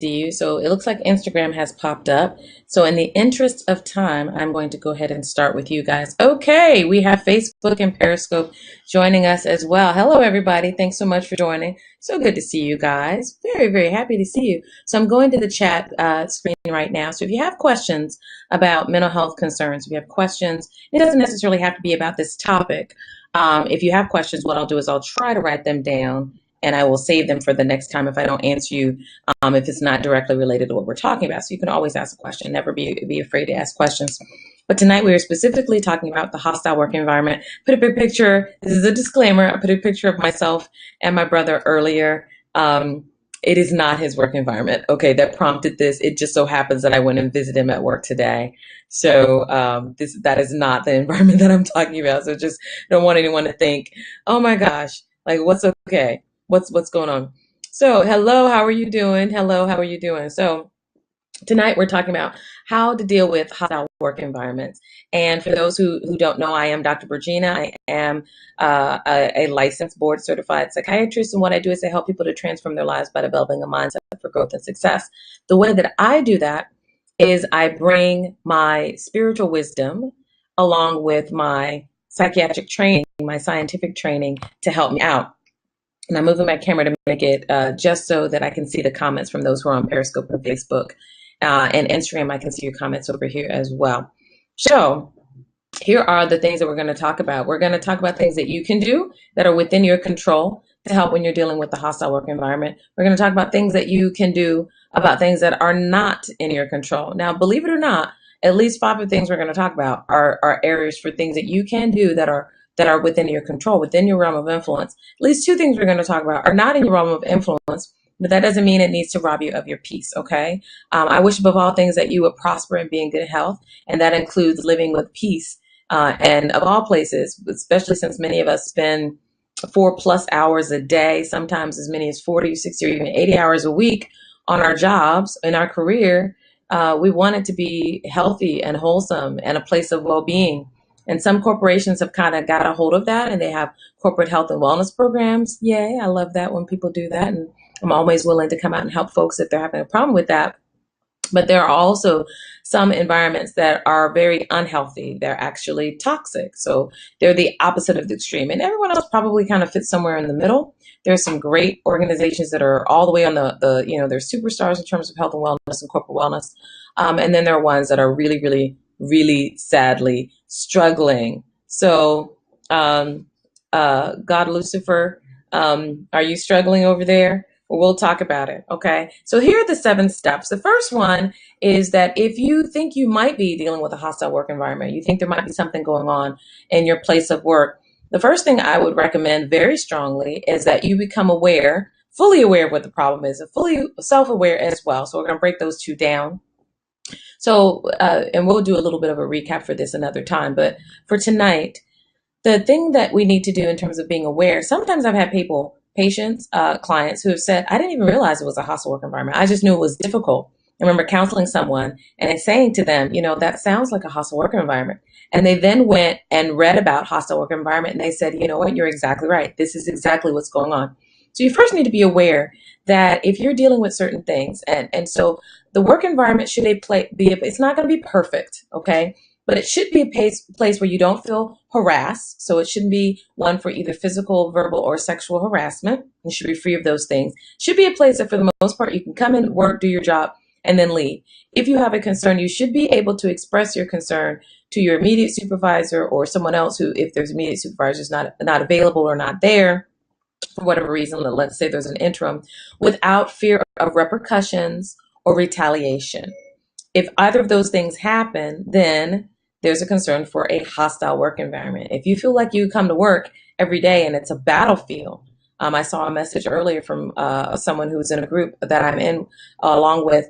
see you. So it looks like Instagram has popped up. So in the interest of time, I'm going to go ahead and start with you guys. Okay, we have Facebook and Periscope joining us as well. Hello, everybody. Thanks so much for joining. So good to see you guys. Very, very happy to see you. So I'm going to the chat screen right now. So if you have questions about mental health concerns, if you have questions, it doesn't necessarily have to be about this topic. If you have questions, what I'll do is I'll try to write them down and I will save them for the next time if I don't answer you, if it's not directly related to what we're talking about. So you can always ask a question. Never be afraid to ask questions. But tonight we are specifically talking about the hostile work environment. Put a big picture. This is a disclaimer. I put a picture of myself and my brother earlier. It is not his work environment. Okay, that prompted this. It just so happens that I went and visited him at work today. So that is not the environment that I'm talking about. So just don't want anyone to think, oh my gosh, like what's okay? What's going on? So hello, how are you doing? Hello, how are you doing? So tonight we're talking about how to deal with hostile work environments. And for those who don't know, I am Dr. Virginia. I am a licensed board certified psychiatrist. And what I do is I help people to transform their lives by developing a mindset for growth and success. The way that I do that is I bring my spiritual wisdom along with my psychiatric training, my scientific training to help me out. And I'm moving my camera to make it just so that I can see the comments from those who are on Periscope and Facebook. And Instagram, I can see your comments over here as well. So here are the things that we're going to talk about. We're going to talk about things that you can do that are within your control to help when you're dealing with the hostile work environment. We're going to talk about things that you can do about things that are not in your control. Now, believe it or not, at least 5 of the things we're going to talk about are areas for things that you can do that are within your control, within your realm of influence. At least 2 things we're going to talk about are not in your realm of influence, but that doesn't mean it needs to rob you of your peace, okay? I wish above all things that you would prosper and be in good health, and that includes living with peace. And of all places, especially since many of us spend 4+ hours a day, sometimes as many as 40, 60, or even 80 hours a week on our jobs, in our career, we want it to be healthy and wholesome and a place of well-being. And some corporations have kind of got a hold of that, and they have corporate health and wellness programs. Yay, I love that when people do that. And I'm always willing to come out and help folks if they're having a problem with that. But there are also some environments that are very unhealthy. They're actually toxic. So they're the opposite of the extreme. And everyone else probably kind of fits somewhere in the middle. There's some great organizations that are all the way on they're superstars in terms of health and wellness and corporate wellness. And then there are ones that are really, really, really sadly struggling. So, God Lucifer, are you struggling over there? Well, we'll talk about it. Okay. So here are the 7 steps. The first one is that if you think you might be dealing with a hostile work environment, you think there might be something going on in your place of work, the first thing I would recommend very strongly is that you become aware, fully aware of what the problem is, and fully self-aware as well. So we're going to break those 2 down. So, and we'll do a little bit of a recap for this another time, but for tonight, the thing that we need to do in terms of being aware, sometimes I've had patients, clients who have said, I didn't even realize it was a hostile work environment. I just knew it was difficult. I remember counseling someone and saying to them, that sounds like a hostile work environment. And they then went and read about hostile work environment and they said, you know what, you're exactly right. This is exactly what's going on. So you first need to be aware that if you're dealing with certain things, and so the work environment should it's not going to be perfect, okay? But it should be a place where you don't feel harassed. So it shouldn't be one for either physical, verbal, or sexual harassment. You should be free of those things. It should be a place that for the most part, you can come in, work, do your job, and then leave. If you have a concern, you should be able to express your concern to your immediate supervisor or someone else who, if there's immediate supervisor is not available or not there for whatever reason, let's say there's an interim, without fear of repercussions or retaliation. If either of those things happen, then there's a concern for a hostile work environment. If you feel like you come to work every day and it's a battlefield, I saw a message earlier from someone who's in a group that I'm in along with,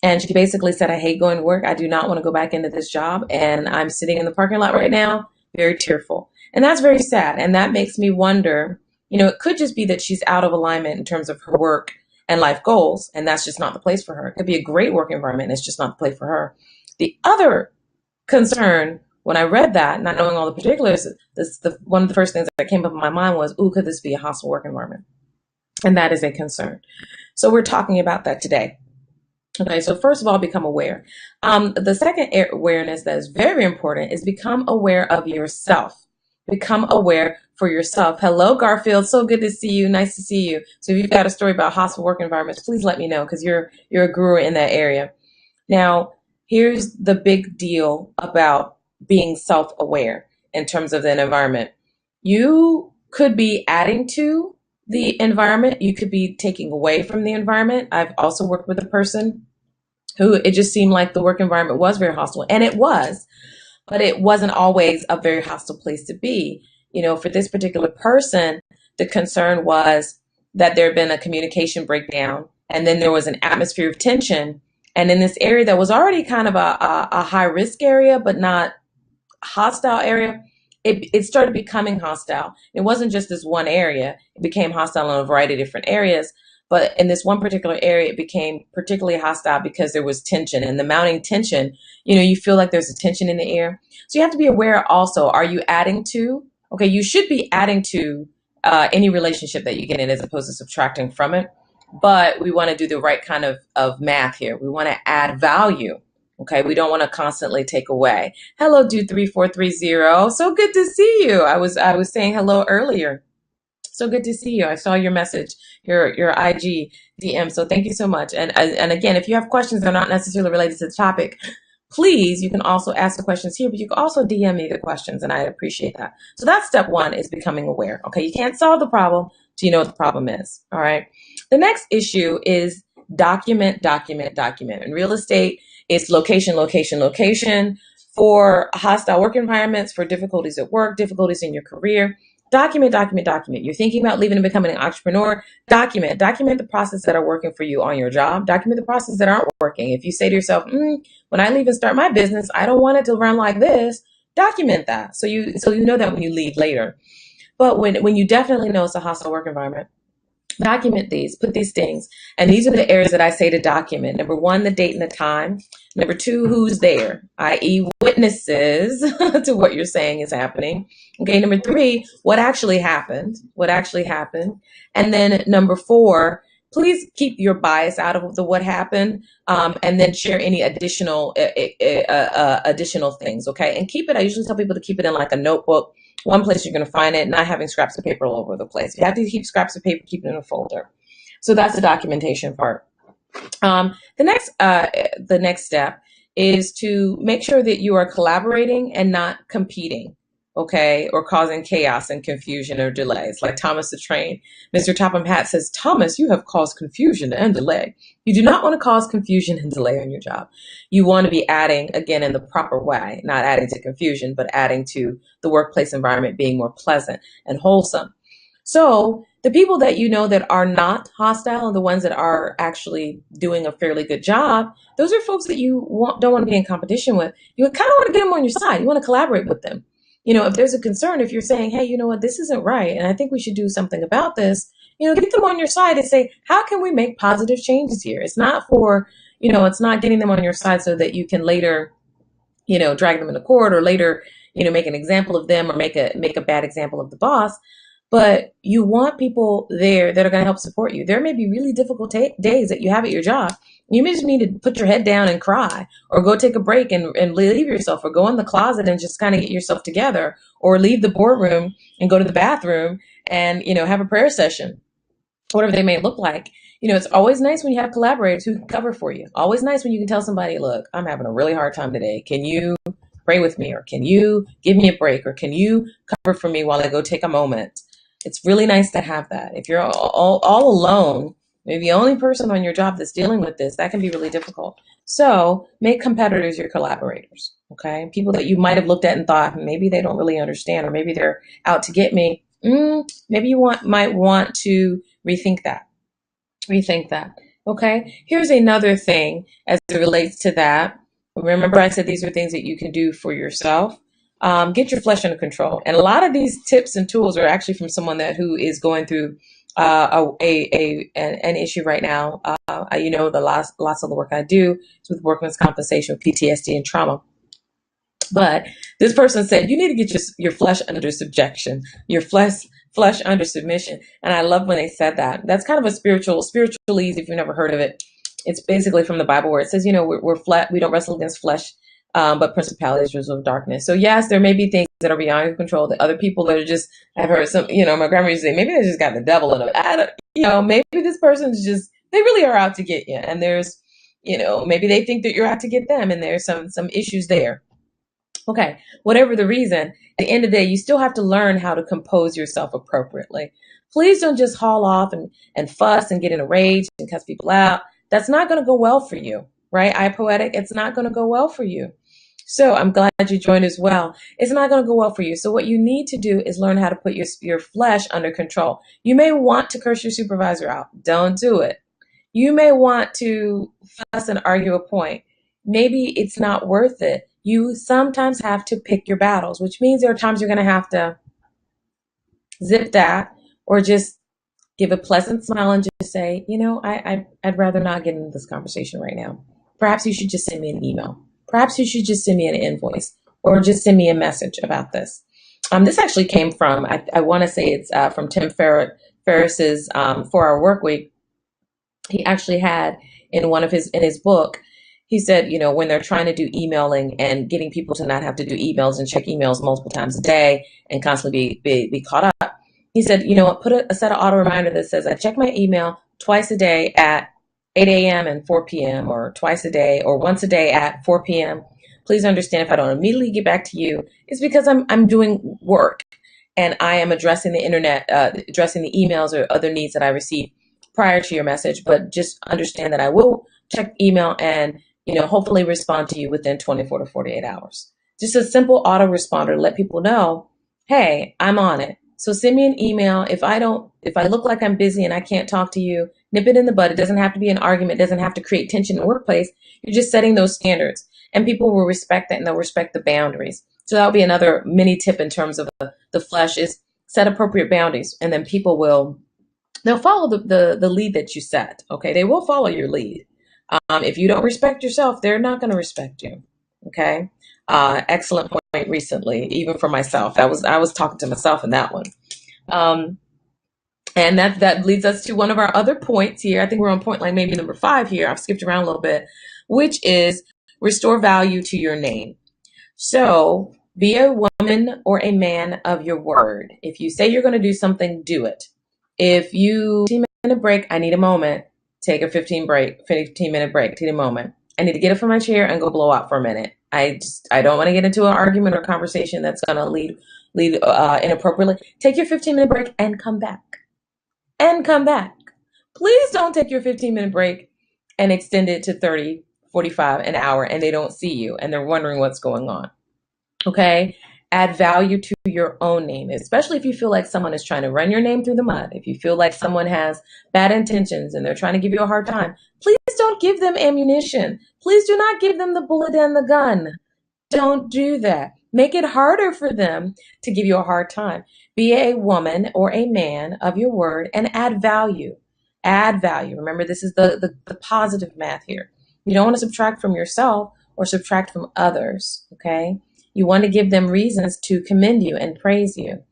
and she basically said, I hate going to work. I do not want to go back into this job. And I'm sitting in the parking lot right now, very tearful. And that's very sad. And that makes me wonder, it could just be that she's out of alignment in terms of her work and life goals. And that's just not the place for her. It could be a great work environment. And it's just not the place for her. The other concern when I read that, not knowing all the particulars, one of the first things that came up in my mind was, could this be a hostile work environment? And that is a concern. So we're talking about that today. Okay, so first of all, become aware. The second awareness that is very important is become aware of yourself. Become aware for yourself. Hello, Garfield. So good to see you. Nice to see you. So if you've got a story about hostile work environments, please let me know because you're a guru in that area. Now, here's the big deal about being self-aware in terms of the environment. You could be adding to the environment. You could be taking away from the environment. I've also worked with a person who it just seemed like the work environment was very hostile, and it was, but it wasn't always a very hostile place to be. For this particular person, the concern was that there had been a communication breakdown, and then there was an atmosphere of tension. And in this area that was already kind of a high risk area, but not hostile area, it started becoming hostile. It wasn't just this one area. It became hostile in a variety of different areas. But in this one particular area, it became particularly hostile because there was tension, and the mounting tension, you feel like there's a tension in the air. So you have to be aware also, are you adding to? Okay, you should be adding to any relationship that you get in as opposed to subtracting from it. But we want to do the right kind of math here. We want to add value. Okay, we don't want to constantly take away. Hello, dude 3430. So good to see you. I was saying hello earlier. So good to see you. I saw your message, your IG DM. So thank you so much. And again, if you have questions that are not necessarily related to the topic, please, you can also ask the questions here, but you can also DM me the questions, and I appreciate that. So that's step one, is becoming aware. Okay, you can't solve the problem till you know what the problem is. All right. The next issue is document, document, document. In real estate, it's location, location, location. For hostile work environments, for difficulties at work, difficulties in your career, document, document, document. You're thinking about leaving and becoming an entrepreneur, document the process that are working for you on your job, document the process that aren't working. If you say to yourself, when I leave and start my business, I don't want it to run like this, document that. So you know that when you leave later. But when you definitely know it's a hostile work environment, document these, put these things. And these are the areas that I say to document. Number one, the date and the time. Number two, who's there, i.e. witnesses to what you're saying is happening. Okay, number three, what actually happened. And then number four, please keep your bias out of the what happened, and then share any additional things, okay? And keep it, I usually tell people to keep it in like a notebook, one place you're going to find it, not having scraps of paper all over the place. You have to keep scraps of paper, keep it in a folder. So that's the documentation part. The next step is to make sure that you are collaborating and not competing, okay, or causing chaos and confusion or delays. Like Thomas the Train, Mr. Topham Hatt says, Thomas, you have caused confusion and delay. You do not want to cause confusion and delay on your job. You want to be adding, again, in the proper way, not adding to confusion, but adding to the workplace environment being more pleasant and wholesome. So the people that you know that are not hostile and the ones that are actually doing a fairly good job, those are folks that you don't want to be in competition with. You kind of want to get them on your side. You want to collaborate with them. If there's a concern, if you're saying, hey, you know what, this isn't right, and I think we should do something about this, get them on your side and say, how can we make positive changes here? It's not for, it's not getting them on your side so that you can later, drag them into court or later, make an example of them or make a bad example of the boss. But you want people there that are going to help support you. There may be really difficult days that you have at your job. You may just need to put your head down and cry, or go take a break and relieve yourself, or go in the closet and just kind of get yourself together, or leave the boardroom and go to the bathroom and, have a prayer session, whatever they may look like. It's always nice when you have collaborators who can cover for you. Always nice when you can tell somebody, look, I'm having a really hard time today. Can you pray with me? Or can you give me a break? Or can you cover for me while I go take a moment? It's really nice to have that. If you're all alone, maybe the only person on your job that's dealing with this, that can be really difficult. So make competitors your collaborators, okay? People that you might have looked at and thought, maybe they don't really understand, or maybe they're out to get me. Maybe you might want to rethink that. Okay? Here's another thing as it relates to that. Remember I said these are things that you can do for yourself. Get your flesh under control. And a lot of these tips and tools are actually from someone who is going through an issue right now. Lots of the work I do is with workman's compensation, PTSD, and trauma. But this person said, you need to get your flesh under subjection, your flesh under submission. And I love when they said that. That's kind of a spiritualese, if you've never heard of it. It's basically from the Bible where it says, we're flat, we don't wrestle against flesh, but principalities, rulers of darkness. So yes, there may be things that are beyond your control that other people that are just, I've heard some, my grandma used to say, maybe they just got the devil in them. I don't, maybe this person's just, they really are out to get you. And there's, maybe they think that you're out to get them, and there's some issues there. Okay, whatever the reason, at the end of the day, you still have to learn how to compose yourself appropriately. Please don't just haul off and fuss and get in a rage and cuss people out. That's not going to go well for you, right? iPoetic, it's not going to go well for you. So I'm glad you joined as well. It's not going to go well for you. So what you need to do is learn how to put your flesh under control. You may want to curse your supervisor out. Don't do it. You may want to fuss and argue a point. Maybe it's not worth it. You sometimes have to pick your battles, which means there are times you're going to have to zip that or just give a pleasant smile and just say, I'd rather not get into this conversation right now. Perhaps you should just send me an email. Perhaps you should just send me an invoice or just send me a message about this. This actually came from, I want to say it's from Tim Ferriss's 4-Hour Workweek. He actually had in his book, he said, when they're trying to do emailing and getting people to not have to do emails and check emails multiple times a day and constantly be caught up, he said, put a set of auto reminder that says, I check my email twice a day at 8 a.m. and 4 p.m. or twice a day or once a day at 4 p.m. Please understand if I don't immediately get back to you, it's because I'm doing work and I am addressing the internet, addressing the emails or other needs that I receive prior to your message. But just understand that I will check email and hopefully respond to you within 24 to 48 hours. Just a simple autoresponder to let people know, hey, I'm on it. So send me an email. If I look like I'm busy and I can't talk to you, nip it in the bud. It doesn't have to be an argument. It doesn't have to create tension in the workplace. You're just setting those standards and people will respect that and they'll respect the boundaries. So that'll be another mini tip in terms of the flesh is set appropriate boundaries and then people they'll follow the lead that you set. Okay. They will follow your lead. If you don't respect yourself, they're not going to respect you. Okay. Excellent point recently, even for myself. I was talking to myself in that one. And that leads us to one of our other points here. I think we're on point like maybe number 5 here. I've skipped around a little bit, which is restore value to your name. So be a woman or a man of your word. If you say you're going to do something, do it. If you 15-minute break, I need a moment. Take a 15-minute break. Take a moment. I need to get up from my chair and go blow out for a minute. I don't want to get into an argument or conversation that's going to lead inappropriately. Take your 15-minute break and come back. Please don't take your 15-minute break and extend it to 30, 45, an hour, and they don't see you and they're wondering what's going on. Okay? Add value to your own name, especially if you feel like someone is trying to run your name through the mud. If you feel like someone has bad intentions and they're trying to give you a hard time, please don't give them ammunition. Please do not give them the bullet and the gun. Don't do that. Make it harder for them to give you a hard time. Be a woman or a man of your word and add value. Add value. Remember, this is the positive math here. You don't want to subtract from yourself or subtract from others, okay? You want to give them reasons to commend you and praise you.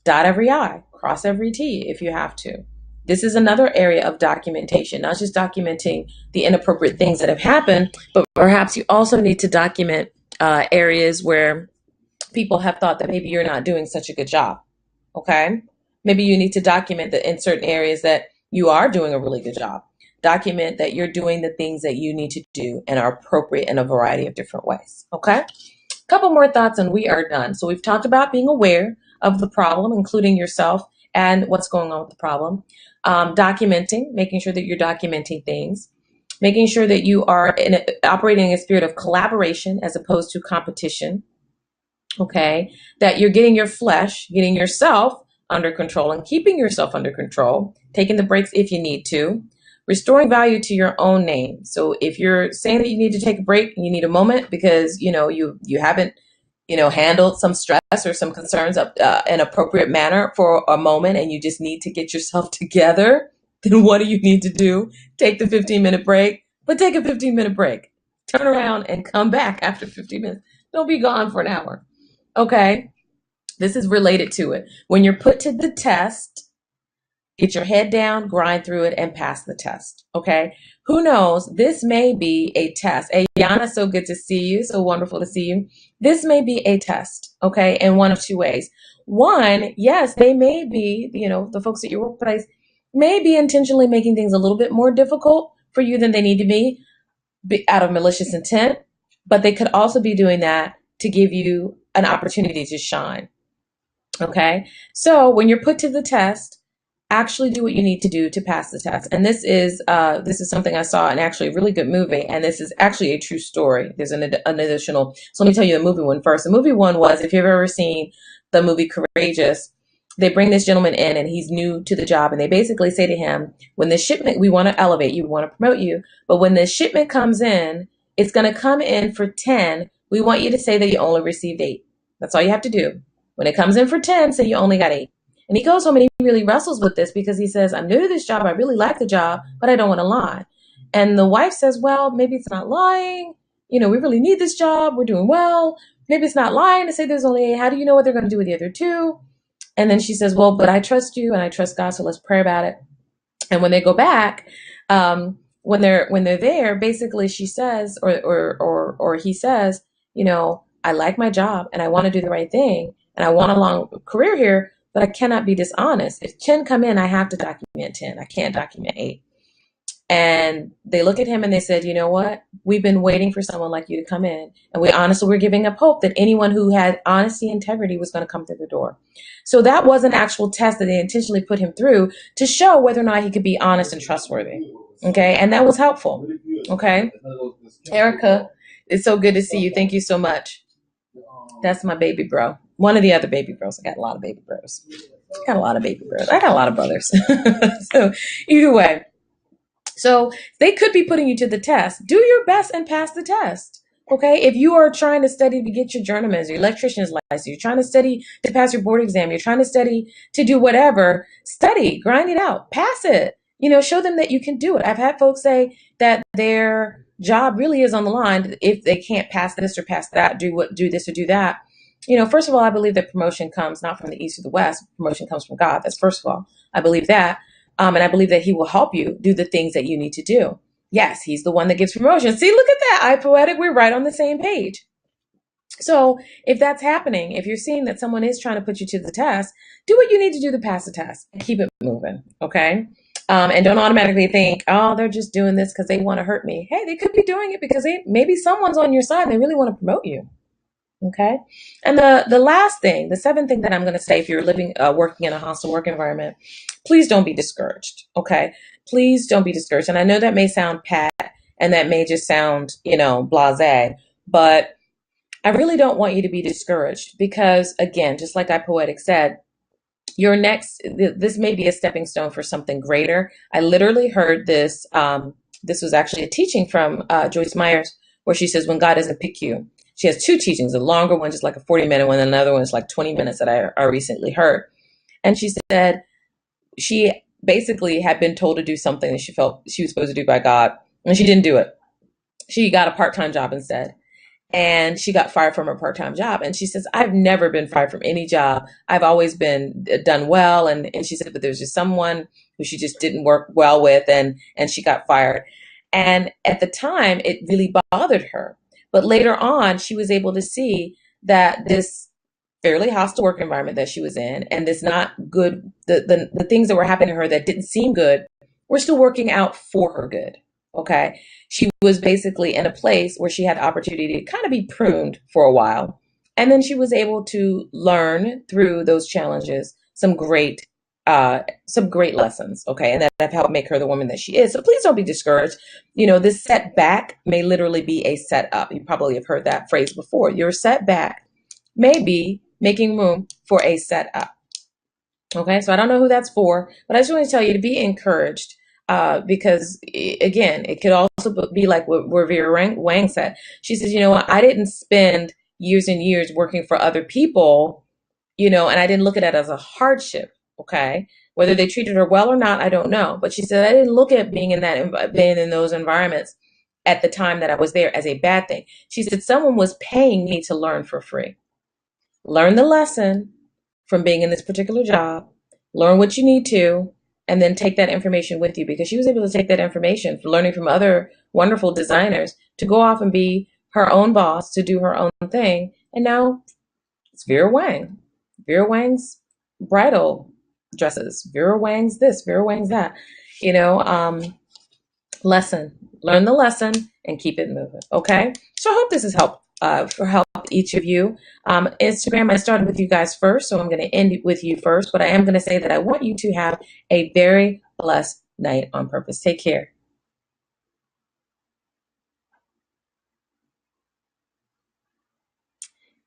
Dot every I, cross every T if you have to. This is another area of documentation, not just documenting the inappropriate things that have happened, but perhaps you also need to document areas where people have thought that maybe you're not doing such a good job. Okay? Maybe you need to document that in certain areas that you are doing a really good job. Document that you're doing the things that you need to do and are appropriate in a variety of different ways. Okay? Couple more thoughts and we are done. So we've talked about being aware of the problem, including yourself and what's going on with the problem. Documenting, making sure that you're documenting things, making sure that you are operating in a spirit of collaboration as opposed to competition. Okay, that you're getting your flesh, getting yourself under control and keeping yourself under control, taking the breaks if you need to, restoring value to your own name. So if you're saying that you need to take a break, you need a moment because, you haven't, handled some stress or some concerns in an appropriate manner for a moment and you just need to get yourself together, then what do you need to do? Take the 15-minute break, but take a 15-minute break. Turn around and come back after 15 minutes. Don't be gone for an hour. Okay? This is related to it. When you're put to the test, get your head down, grind through it, and pass the test. Okay? who knows? This may be a test. Hey, Yana, so good to see you. So wonderful to see you. This may be a test, okay, in one of two ways. One, yes, they may be, the folks at your workplace may be intentionally making things a little bit more difficult for you than they need to be out of malicious intent, but they could also be doing that to give you an opportunity to shine. Okay. So when you're put to the test, actually do what you need to do to pass the test. And this is something I saw in actually a really good movie. And this is actually a true story. There's an additional. So let me tell you the movie one first. The movie one was, if you've ever seen the movie Courageous, they bring this gentleman in and he's new to the job. And they basically say to him, when the shipment, we want to elevate you, we want to promote you. But when the shipment comes in, it's going to come in for 10. We want you to say that you only received 8. That's all you have to do. When it comes in for 10, say you only got 8. And he goes home and he really wrestles with this because he says, I'm new to this job. I really like the job, but I don't want to lie. And the wife says, well, maybe it's not lying. We really need this job. We're doing well. Maybe it's not lying to say there's only 8. How do you know what they're going to do with the other 2? And then she says, well, but I trust you and I trust God. So let's pray about it. And when they go back, when they're there, basically she says, or he says, I like my job and I want to do the right thing and I want a long career here, but I cannot be dishonest. If 10 come in, I have to document 10. I can't document 8. And they look at him and they said, you know what? We've been waiting for someone like you to come in. And we're giving up hope that anyone who had honesty, integrity was going to come through the door. So that was an actual test that they intentionally put him through to show whether or not he could be honest and trustworthy. Okay. And that was helpful. Okay. Erica, it's so good to see you. Thank you so much. That's my baby bro. One of the other baby bros. I got a lot of baby bros. I got a lot of baby bros. I got a lot of brothers. So either way. So they could be putting you to the test. Do your best and pass the test. Okay. If you are trying to study to get your journeyman's, your electrician's license, you're trying to study to pass your board exam, you're trying to study to do whatever, study, grind it out, pass it, show them that you can do it. I've had folks say that their job really is on the line if they can't pass this or pass that, do this or do that. First of all, I believe that promotion comes not from the east or the west. Promotion comes from God. That's first of all. I believe that. And I believe that he will help you do the things that you need to do. Yes, he's the one that gives promotion. See, look at that. I Poetic, we're right on the same page. So if that's happening, if you're seeing that someone is trying to put you to the test, do what you need to do to pass the test and keep it moving. Okay. And don't automatically think, oh, they're just doing this because they want to hurt me. Hey, they could be doing it because maybe someone's on your side and they really want to promote you. Okay. And the last thing, the seventh thing that I'm going to say, if you're working in a hostile work environment, please don't be discouraged. Okay. Please don't be discouraged. And I know that may sound pat and that may just sound, blasé, but I really don't want you to be discouraged because, again, just like I Poetic said, this may be a stepping stone for something greater. I literally heard this. This was actually a teaching from Joyce Myers where she says, when God doesn't pick you. She has 2 teachings, a longer one, just like a 40-minute one, and another one is like 20 minutes that I recently heard. And she said she basically had been told to do something that she felt she was supposed to do by God, and she didn't do it. She got a part-time job instead. And she got fired from her part-time job. And she says, I've never been fired from any job. I've always been done well. And she said, but there was just someone who she just didn't work well with, and she got fired. And at the time, it really bothered her. But later on, she was able to see that this fairly hostile work environment that she was in and this not good, the things that were happening to her that didn't seem good were still working out for her good. Okay. She was basically in a place where she had the opportunity to kind of be pruned for a while. And then she was able to learn through those challenges some great lessons. Okay. And that have helped make her the woman that she is. So please don't be discouraged. This setback may literally be a setup. You probably have heard that phrase before. Your setback may be making room for a setup. Okay. So I don't know who that's for, but I just want to tell you to be encouraged. Because again, it could also be like what Vera Wang said. She says, I didn't spend years and years working for other people, and I didn't look at it as a hardship. Okay. Whether they treated her well or not, I don't know. But she said, I didn't look at being in those environments at the time that I was there as a bad thing. She said, someone was paying me to learn for free. Learn the lesson from being in this particular job, learn what you need to, and then take that information with you, because she was able to take that information for learning from other wonderful designers to go off and be her own boss, to do her own thing. And now it's Vera Wang. Vera Wang's bridal dresses. Vera Wang's this, Vera Wang's that. You know, lesson. Learn the lesson and keep it moving. Okay. So I hope this has helped for help each of you. Instagram, I started with you guys first, so I'm going to end with you first. But I am going to say that I want you to have a very blessed night on purpose. Take care.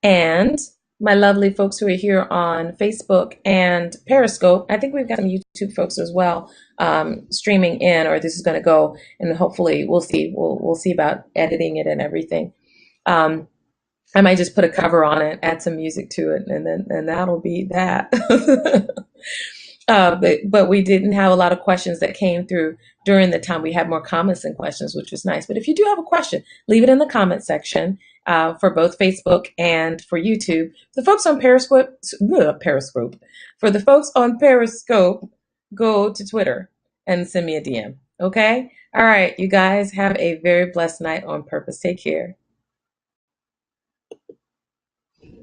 And my lovely folks who are here on Facebook and Periscope, I think we've got some YouTube folks as well streaming in, or this is going to go, and hopefully we'll see. We'll see about editing it and everything. I might just put a cover on it, add some music to it, and that'll be that. But we didn't have a lot of questions that came through during the time. We had more comments than questions, which was nice. But if you do have a question, leave it in the comment section for both Facebook and for YouTube. The folks on Periscope, for the folks on Periscope, go to Twitter and send me a DM. Okay? All right, you guys have a very blessed night on purpose. Take care.